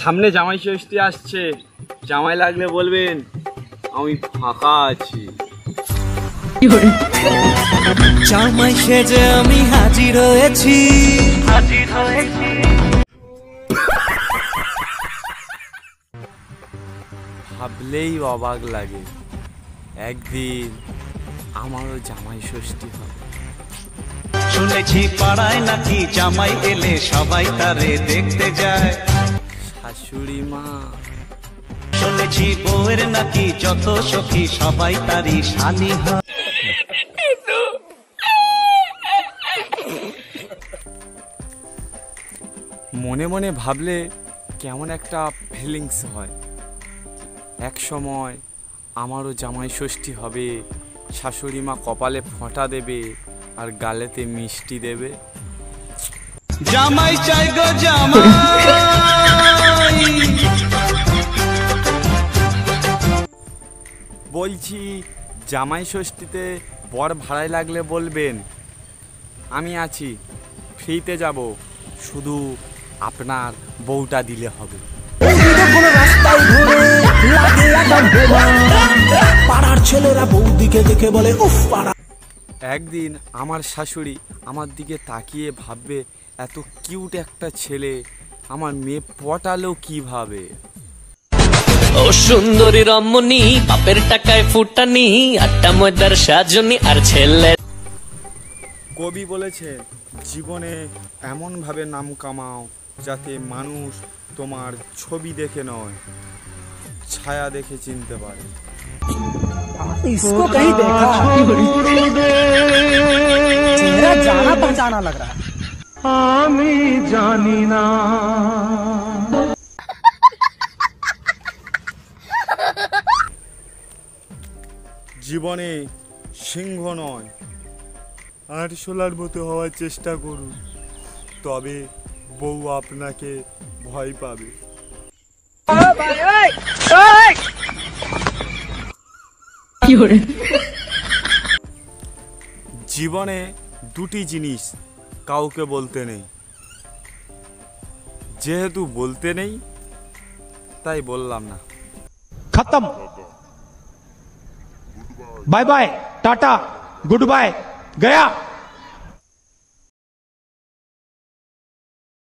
সামনে জামাই ষষ্ঠী আসছে, জামাই লাগলে বলবেন, আমি ফাঁকা আছি। জামাই সেজে আমি হাজির হয়েছি। ভাবলেই অবাক লাগে, একদিন আমারও জামাই ষষ্ঠী হবে। শুনেছি পাড়ায় নাকি জামাই এলে সবাই তারে দেখতে যায়। শাশুড়ি মা, শুনেছি বউয়ের নাকি যত সখী সবাই তারই শালি হয়। মনে মনে ভাবলে কেমন একটা ফিলিংস হয়। এক সময় আমারও জামাই ষষ্ঠী হবে, শাশুড়ি মা কপালে ফোঁটা দেবে আর গালেতে মিষ্টি দেবে। জামাই চাই গো জামাই। বলছি, জামাই ষষ্ঠীতে বর ভাড়ায় লাগলে বলবেন, আমি আছি, ফ্রিতে যাব, শুধু আপনার বউটা দিলে হবে। পাড়ার ছেলেরা বউদিকে দেখে বলে উফ পাড়া। একদিন আমার শাশুড়ি আমার দিকে তাকিয়ে ভাববে, এত কিউট একটা ছেলে আমার মেয়ে পটালো কিভাবে। ও সুন্দরী রমণী, বাপের টাকায় ফুটানি, আটটা ময়দার সাজনি আর ছেলে। কবি বলেছে, জীবনে এমনভাবে নাম কামাও যাতে মানুষ তোমার ছবি দেখে নয়, ছায়া দেখে চিনতে পারে। इसको कहीं देखा चेहरा जाना पहचाना लग रहा है। আমি জানি না। জীবনে সিংহ নয়, আরশোলার মতো হওয়ার চেষ্টা করুন, তবে বউ আপনাকে ভয় পাবে। জীবনে দুটি জিনিস কাউকে বলতে নেই, যেহেতু বলতে নেই তাই বললাম না। खत्म। Bye bye tata goodbye गया।